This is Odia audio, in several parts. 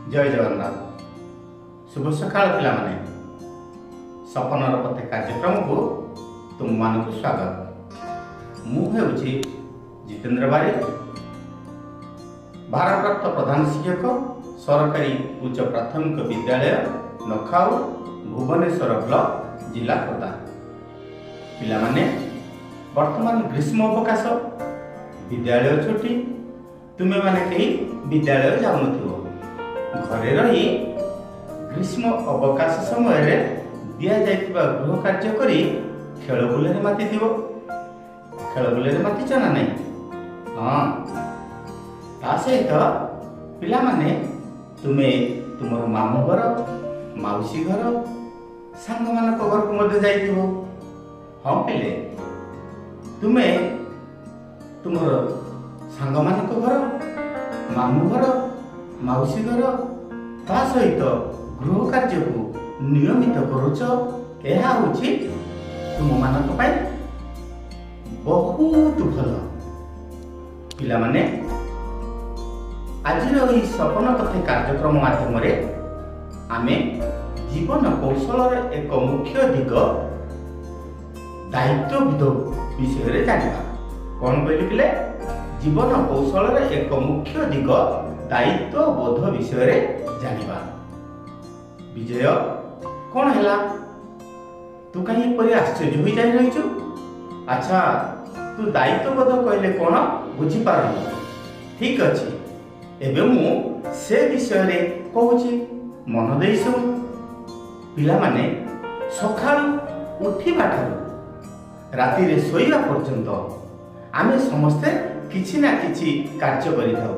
जय जगन्नाथ। शुभ सकाळ पिलामाने। सपनर पथे कार्यक्रम को तुम मानक स्वागत। मु हेउछि जितेंद्र बारी, भारप्राप्त प्रधान शिक्षक, सरकारी उच्च प्राथमिक विद्यालय नखाउ, भुवनेश्वर ब्लॉक, जिला खोर्धा। पिलामाने वर्तमान ग्रीष्म अवकाश, विद्यालय छुट्टी। तुमे माने कहीं विद्यालय जाउनथिबो, घरे रही ग्रीष्म अवकाश समय रे दिया जाइतिबा गृह कार्य करी खेल बुले माति दिबो। खेल बुले माति चना नहीं। हाँ, ता सहित पिला माने तुमे तुमर मामू घर, माउसी घर, सांग मानक घर को मध्य जाइतिबो। हाँ पिले, तुमे तुमर सांग मानक घर, मामू घर, माउसी घर ता सहित गृह कार्य को नियमित करुच। यह होछि तुम मानक पाई बहुत भल। पिला माने आज सपन कथे कार्यक्रम माध्यम रे आमे जीवन कौशल एक मुख्य दिग दायित्वबोध विषय जानिबा। कौन कहली पिले? जीवन कौशल एक मुख्य दिग दायित्वबोध विषय जानिबा। विजय कौन हैला? तू कहीं परि आश्चर्य हो जाई रहिछु। अच्छा, तू दायित्वबोध कहले कौन बुझी पारनु? ठीक अछि, एबे मु से विषय रे कहूची, मन देई सुन। पिला माने सखाळु उठिबा ठारू राति रे सोइबा पर्यंत आमे समस्ते किछि ना किछि कार्य करिथाउ।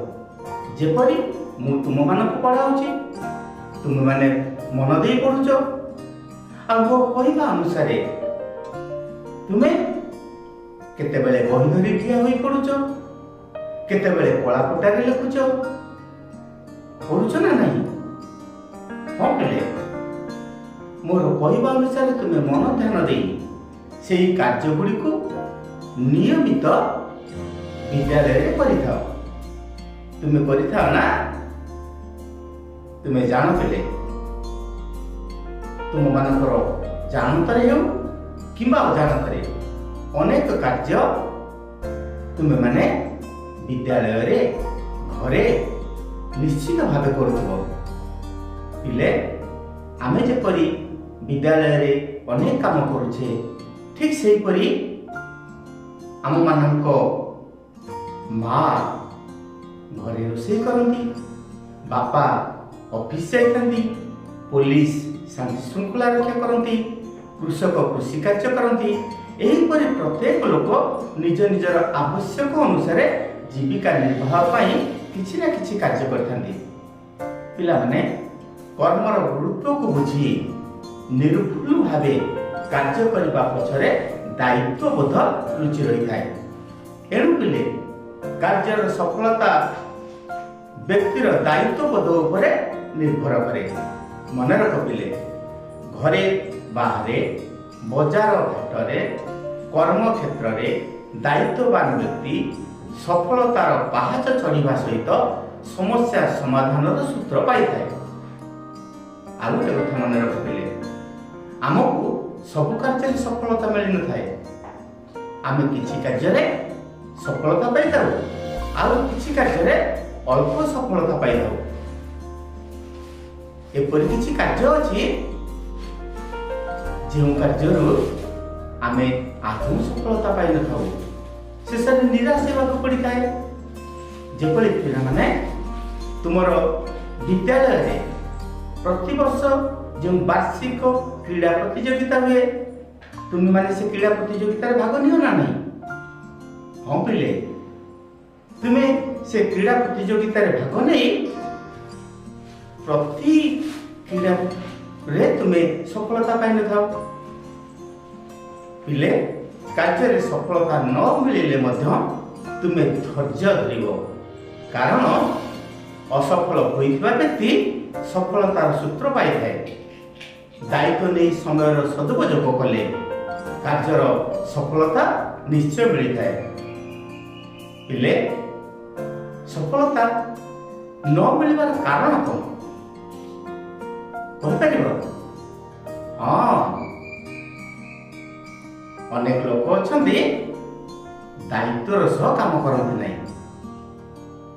जेपरि मु तुम मानक पढ़ाउची, तुम माने मन देई पढुछ। आ वो कहवा अनुसार तुमे केते बेले बही धरी ठिया होई पढुछ, केते बेले कला पटारे लिखुछ। पढुछ ना नहीं? हाँ पिले, मोर कहवा अनुसार तुमे मन ध्यान देई सेही कार्य गुडी को नियमित विद्यालय रे करिथाओ। तुमे करिथाओ ना? तुमे जान पिले, तुम मानकर जानतरे हो किंबा अजानतरे अनेक कार्य तुमे माने विद्यालय रे घरे निश्चित भावे करुथबो। पिले, आमे जेपरि विद्यालय रे अनेक काम करूछे, ठीक सेही परि आम मानक माँ घरे रोषे करती, बापा ऑफिस जाइथांती, पुलिस शांति श्रृंखला रक्षा करती, कृषक कृषि कार्य करती। एहीपरि प्रत्येक लोक निज निजर आवश्यक अनुसार जीविका निर्वाह पाई किछि ना किछि कार्य करथांती। पिला माने कर्मर गुरुत्व को बुझी निरुफुल भावे कार्य करबा पछरे दायित्वबोध रुचि रही थाए। एणु पिले कार्यर सफलता व्यक्तिर दायित्वबोध उपरे निर्भर करे। मन रख पिले, घरे बाहरे बजार घाटरे कर्म क्षेत्र रे दायित्ववान व्यक्ति सफलतार पाहाच चढ़िबा सहित समस्या समाधानर सूत्र पाई थाए। आ गोटे कथा मन रख पिले, आमको सब कार्य सफलता मिल न थाए। आमे किछि कार्य रे सफलता पाई थाउ, आउ किछि कार्य रे अल्प सफलता पाई थाउ। एपरि किछि कार्य अछि जेउ कार्यरु आमे आदौ सफलता पाई न थाउ, शेषरे निराश हेबाक पड़ी थाए। जेपरि पिला माने तुमर विद्यालय रे प्रति वर्ष जो वार्षिक क्रीड़ा प्रतियोगिता हुए, तुम माने से क्रीड़ा प्रतियोगिता रे भाग नियो ना नहीं? हाँ पिले, तुमे से क्रीड़ा प्रतियोगिता रे भाग नहीं प्रति क्रीड़ा रे तुमे सफलता पाई न थाओ। पिले, कार्य रे सफलता न मिलिले मध्य तुमे धैर्य धरिबो, कारण असफल होइथिबा व्यक्ति सफलतार सूत्र पाई थाए। दायित्व नहीं समय सदुपयोग कले कार्यर सफलता निश्चय मिली थाए। पिले, सफलता न मिलवार कारण कौन? କହିପାରିବ? ହଁ, ଅନେକ ଲୋକ ଅଛନ୍ତି ଦାୟିତ୍ୱର ସହ କାମ କରନ୍ତି ନାହିଁ।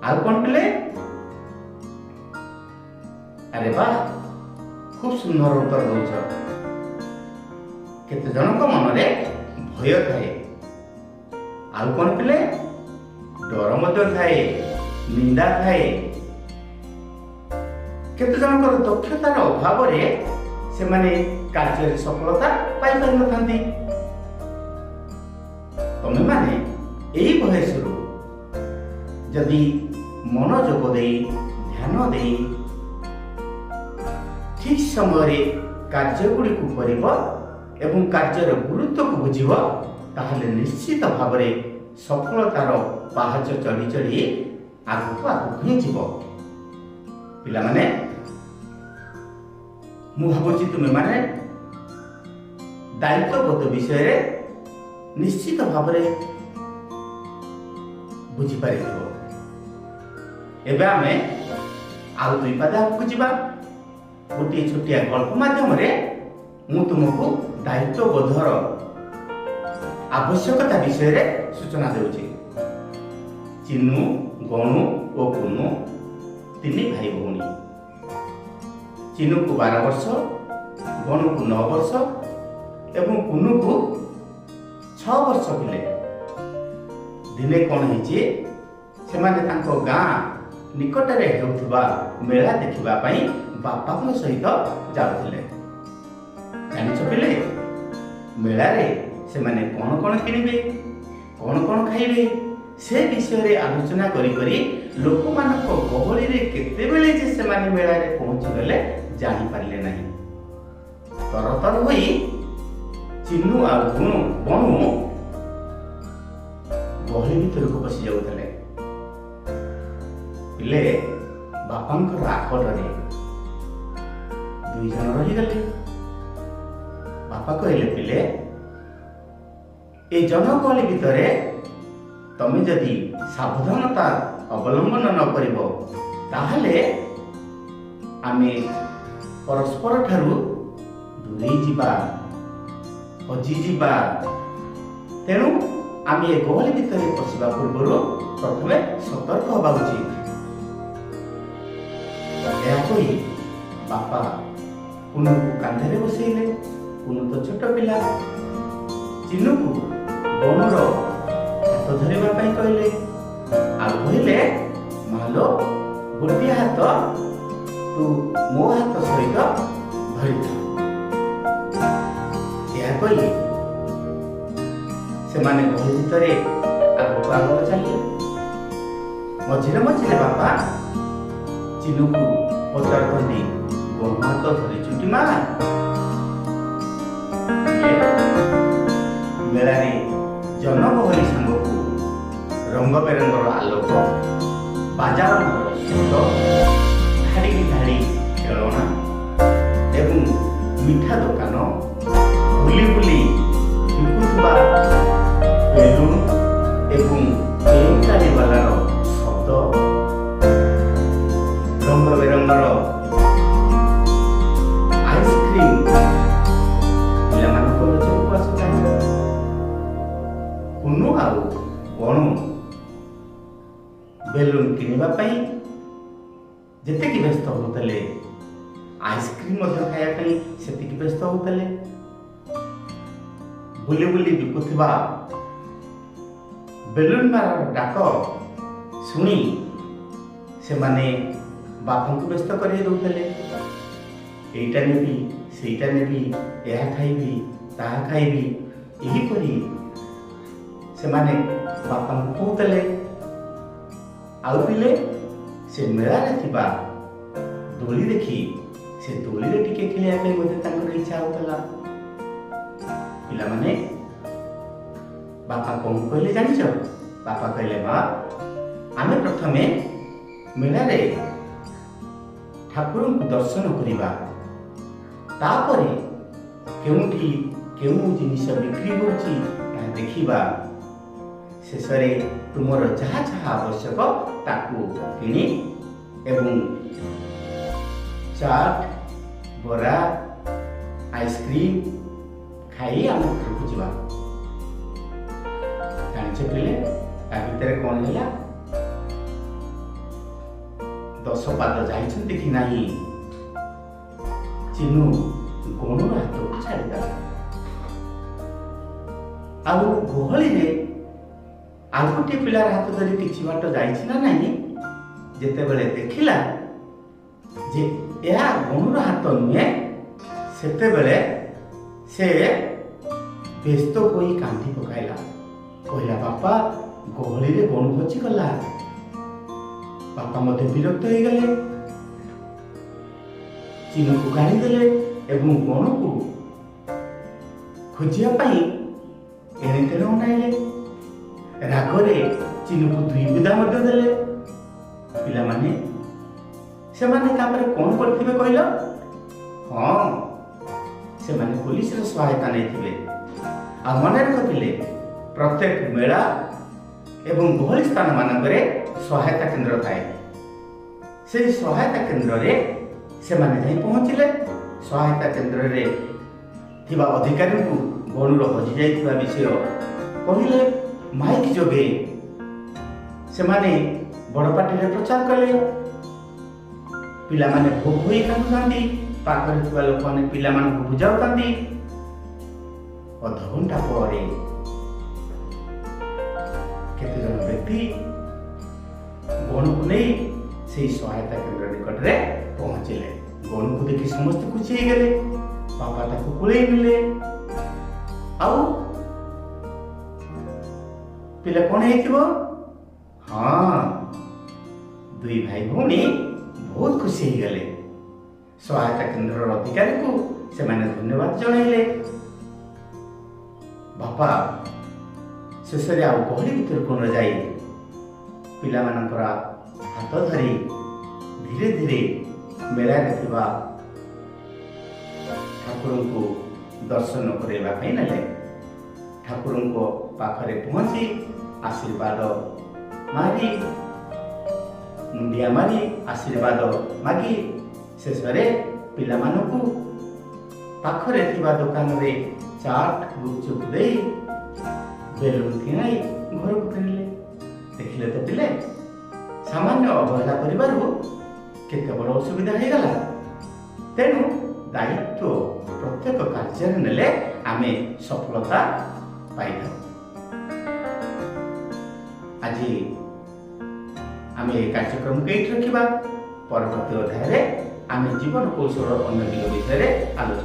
ଆଉ କଣ ପିଲେ? ଆରେ ବା, ଖୁବ୍ ସୁନ୍ଦର ଉତ୍ତର ଦଉଛ। କେତେ ଜଣଙ୍କ ମନରେ ଭୟ ଥାଏ। ଆଉ କଣ ପିଲେ? ଡର ମଧ୍ୟ ଥାଏ, ନିନ୍ଦା ଥାଏ। କେତେ ଜଣଙ୍କର ଦକ୍ଷତାର ଅଭାବରେ ସେମାନେ କାର୍ଯ୍ୟରେ ସଫଳତା ପାଇପାରିନଥାନ୍ତି। ତମେମାନେ ଏହି ବୟସରୁ ଯଦି ମନୋଯୋଗ ଦେଇ, ଧ୍ୟାନ ଦେଇ ଠିକ୍ ସମୟରେ କାର୍ଯ୍ୟଗୁଡ଼ିକୁ କରିବ ଏବଂ କାର୍ଯ୍ୟର ଗୁରୁତ୍ୱକୁ ବୁଝିବ, ତାହେଲେ ନିଶ୍ଚିତ ଭାବରେ ସଫଳତାର ପାହାଚ ଚଢ଼ି ଚଢ଼ି ଆଗକୁ ହିଁ ଯିବ। ପିଲାମାନେ, ମୁଁ ଭାବୁଛି ତୁମେମାନେ ଦାୟିତ୍ୱବୋଧ ବିଷୟରେ ନିଶ୍ଚିତ ଭାବରେ ବୁଝିପାରିଥିବ। ଏବେ ଆମେ ଆଉ ଦୁଇ ପାଦ ଆଗକୁ ଯିବା। ଗୋଟିଏ ଛୋଟିଆ ଗଳ୍ପ ମାଧ୍ୟମରେ ମୁଁ ତୁମକୁ ଦାୟିତ୍ୱବୋଧର ଆବଶ୍ୟକତା ବିଷୟରେ ସୂଚନା ଦେଉଛି। ଚିନୁ, ଗଣୁ ଓ କୁନୁ ତିନି ଭାଇ ଭଉଣୀ। ଚିନୁକୁ 12 ବର୍ଷ, ଗଣୁକୁ 9 ବର୍ଷ ଏବଂ କୁନୁକୁ 6 ବର୍ଷ ପିଲେ। ଦିନେ କ'ଣ ହେଇଛି, ସେମାନେ ତାଙ୍କ ଗାଁ ନିକଟରେ ହେଉଥିବା ମେଳା ଦେଖିବା ପାଇଁ ବାପାଙ୍କ ସହିତ ଯାଉଥିଲେ। ଜାଣିଛ ପିଲେ, ମେଳାରେ ସେମାନେ କ'ଣ କ'ଣ କିଣିବେ, କ'ଣ କ'ଣ ଖାଇବେ, ସେ ବିଷୟରେ ଆଲୋଚନା କରି ଲୋକମାନଙ୍କ ଗହଳିରେ କେତେବେଳେ ଯେ ସେମାନେ ମେଳାରେ ପହଞ୍ଚିଗଲେ ଜାଣିପାରିଲେ ନାହିଁ। ତରତର ହୋଇ ଚିନୁ ଆଉ ବଣୁ ଗହଳି ଭିତରକୁ ପଶି ଯାଉଥିଲେ। ପିଲେ, ବାପାଙ୍କର ଆକଟରେ ଦୁଇ ଜଣ ରହିଗଲେ। ବାପା କହିଲେ, ପିଲେ, এই ଜନଗହଳି ଭିତରେ ତମେ ଯଦି ସାବଧାନତା ଅବଲମ୍ବନ ନ କରିବ, ତାହେଲେ ଆମେ ପରସ୍ପର ଠାରୁ ଦୂରେଇ ଯିବା, ହଜିଯିବା। ତେଣୁ ଆମେ ଏ ଗହଳି ଭିତରେ ପଶିବା ପୂର୍ବରୁ ପ୍ରଥମେ ସତର୍କ ହେବା ଉଚିତ। ଏହା କହି ବାପା କୁନୁକୁ କାନ୍ଧରେ ବସେଇଲେ। କୁନୁ ତ ଛୋଟ ପିଲା। ଚିନୁକୁ ବଣୁର ହାତ ଧରିବା ପାଇଁ କହିଲେ, ଆଉ କହିଲେ, ମାଲୋ, ଗୋଟିଏ ହାତ ତୁ ମୋ ହାତ ସହିତ ଧରିଥା। ଏହା କହି ସେମାନେ ଗହଳି ଭିତରେ ଆଗକୁ ଚାଲିଲେ। ମଝିରେ ମଝିରେ ବାପା ଚିନୁକୁ ପଚାରୁଛନ୍ତି, ବଣୁ ହାତ ଧରିଛୁଟି ମା? ମେଳାରେ ଜନଗହଳି ସାଙ୍ଗକୁ ରଙ୍ଗ ବେରଙ୍ଗର ଆଲୋକ, ବାଜାରର ଶବ୍ଦ, ଧାଡ଼ିକି ଧାଡ଼ି ଖେଳଣା ଏବଂ ମିଠା ଦୋକାନ, ବୁଲି ବୁଲି ବିକୁଥିବା ବେଲୁନ ଏବଂ ଗାଡ଼ିବାଲାର ଶବ୍ଦ, ରଙ୍ଗ ବେରଙ୍ଗର ଆଇସ୍କ୍ରିମ୍ ପିଲାମାନଙ୍କ ନଜରକୁ ଆସୁଥାଏ। କୁନୁ ଆଉ ବଣୁ ବେଲୁନ କିଣିବା ପାଇଁ ଯେତିକି ବ୍ୟସ୍ତ ହେଉଥିଲେ, ଆଇସ୍କ୍ରିମ୍ ମଧ୍ୟ ଖାଇବା ପାଇଁ ସେତିକି ବ୍ୟସ୍ତ ହେଉଥିଲେ। ବୁଲି ବୁଲି ବିକୁଥିବା ବେଲୁନ ମାରାର ଡାକ ଶୁଣି ସେମାନେ ବାପାଙ୍କୁ ବ୍ୟସ୍ତ କରାଇ ଦେଉଥିଲେ। ଏଇଟା ନେବି, ସେଇଟା ନେବି, ଏହା ଖାଇବି, ତାହା ଖାଇବି, ଏହିପରି ସେମାନେ ବାପାଙ୍କୁ କହୁଥିଲେ। ଆଉ ପିଲେ, ସେ ମେଳାରେ ଥିବା ଦୋଳି ଦେଖି ସେ ଦୋଳିରେ ଟିକେ ଖେଳିବା ପାଇଁ ମଧ୍ୟ ତାଙ୍କର ଇଚ୍ଛା ହେଉଥିଲା। ପିଲାମାନେ, ବାପା କଣ କହିଲେ ଜାଣିଛ? ବାପା କହିଲେ, ମା, ଆମେ ପ୍ରଥମେ ମେଳାରେ ଠାକୁରଙ୍କୁ ଦର୍ଶନ କରିବା, ତାପରେ କେଉଁଠି କେଉଁ ଜିନିଷ ବିକ୍ରି ହେଉଛି ତାହା ଦେଖିବା। ଶେଷରେ ତୁମର ଯାହା ଯାହା ଆବଶ୍ୟକ ତାକୁ କିଣି ଏବଂ ଚାଟ୍, ବରା ଆଇସ୍କ୍ରିମ୍ ଖାଇ ଆମ ଘରକୁ ଯିବା। ଜାଣିଛ ପିଲେ ତା ଭିତରେ କ'ଣ ହେଲା? 10 ପାଦ ଯାଇଛନ୍ତି କି ନାହିଁ ଚିନୁ ଗଣୁର ହାତକୁ ଛାଡ଼ିଦେଲା। ଆଉ ଗହଳିରେ ଆଉ ଗୋଟିଏ ପିଲାର ହାତ ଧରି କିଛି ବାଟ ଯାଇଛି ନା ନାହିଁ, ଯେତେବେଳେ ଦେଖିଲା ଯେ ଏହା ଗଣୁର ହାତ ନୁହେଁ, ସେତେବେଳେ ସେ ବ୍ୟସ୍ତ ହୋଇ କାନ୍ଦି ପକାଇଲା। କହିଲା, ବାପା, ଗହଳିରେ ଗଣୁ ହଜିଗଲା। ବାପା ମଧ୍ୟ ବିରକ୍ତ ହେଇଗଲେ, ଚିନୁକୁ ଗାଳିଦେଲେ ଏବଂ ଗଣୁକୁ ଖୋଜିବା ପାଇଁ ଏଣେ ତେଣେ ଅନାଇଲେ। ରାଗରେ ଚିନୁକୁ 2 ବିଧା ମଧ୍ୟ ଦେଲେ। ପିଲାମାନେ ସେମାନେ ତାପରେ କ'ଣ କରିଥିବେ କହିଲ? ହଁ, ସେମାନେ ପୋଲିସର ସହାୟତା ନେଇଥିବେ। ଆଉ ମନେ ରଖିଥିଲେ, ପ୍ରତ୍ୟେକ ମେଳା ଏବଂ ଗହଳି ସ୍ଥାନ ମାନଙ୍କରେ ସହାୟତା କେନ୍ଦ୍ର ଥାଏ। ସେହି ସହାୟତା କେନ୍ଦ୍ରରେ ସେମାନେ ଯାଇ ପହଞ୍ଚିଲେ। ସହାୟତା କେନ୍ଦ୍ରରେ ଥିବା ଅଧିକାରୀଙ୍କୁ ଗଣୁର ହଜିଯାଇଥିବା ବିଷୟ କହିଲେ। ମାଇକ୍ ଯୋଗେ ସେମାନେ ବଡ଼ ପାଟିରେ ପ୍ରଚାର କଲେ। ପିଲାମାନେ ଭୋଗ ହୋଇ କାନ୍ଦୁଥାନ୍ତି। ପାଖରେ ଥିବା ଲୋକମାନେ ପିଲାମାନଙ୍କୁ ବୁଝାଉଥାନ୍ତି। ଅଧଘଣ୍ଟା ପରେ କେତେଜଣ ବ୍ୟକ୍ତି ଗଣୁକୁ ନେଇ ସେହି ସହାୟତା କେନ୍ଦ୍ର ନିକଟରେ ପହଞ୍ଚିଲେ। ଗଣୁକୁ ଦେଖି ସମସ୍ତେ ଖୁସି ହେଇଗଲେ। ବାପା ତାକୁ କୋଳେଇ ନେଲେ। ଆଉ ପିଲା କ'ଣ ହେଇଥିବ? ହଁ, 2 ଭାଇ ଭଉଣୀ ବହୁତ ଖୁସି ହେଇଗଲେ। ସହାୟତା କେନ୍ଦ୍ରର ଅଧିକାରୀକୁ ସେମାନେ ଧନ୍ୟବାଦ ଜଣାଇଲେ। ବାପା ଶେଷରେ ଆଉ ଗହଳି ଭିତରକୁ ନ ଯାଇ ପିଲାମାନଙ୍କର ହାତ ଧରି ଧୀରେ ଧୀରେ ମେଳାରେ ଥିବା ଠାକୁରଙ୍କୁ ଦର୍ଶନ କରାଇବା ପାଇଁ ନେଲେ। ଠାକୁରଙ୍କ ପାଖରେ ପହଞ୍ଚି ଆଶୀର୍ବାଦ ମାରି, ମୁଣ୍ଡିଆ ମାରି ଆଶୀର୍ବାଦ ମାଗି ଶେଷରେ ପିଲାମାନଙ୍କୁ ପାଖରେ ଥିବା ଦୋକାନରେ ଚାଟ୍ ଗୁପଚୁପ୍ ଦେଇ ବେଲୁନ୍ କିଣାଇ ଘରକୁ ଫେରିଲେ। ଦେଖିଲେ ତ ପିଲେ, ସାମାନ୍ୟ ଅବହେଳା କରିବାରୁ କେତେ ବଡ଼ ଅସୁବିଧା ହେଇଗଲା। ତେଣୁ ଦାୟିତ୍ୱ ପ୍ରତ୍ୟେକ କାର୍ଯ୍ୟରେ ନେଲେ ଆମେ ସଫଳତା ପାଇଥାଉ। ଆଜି ଆମେ ଏ କାର୍ଯ୍ୟକ୍ରମକୁ ଏଇଠି ରଖିବା। ପରବର୍ତ୍ତୀ ଅଧ୍ୟାୟରେ ଆମେ ଜୀବନ କୌଶଳ ଅନ୍ୟ ଦିଗ ବିଷୟରେ ଆଲୋଚନା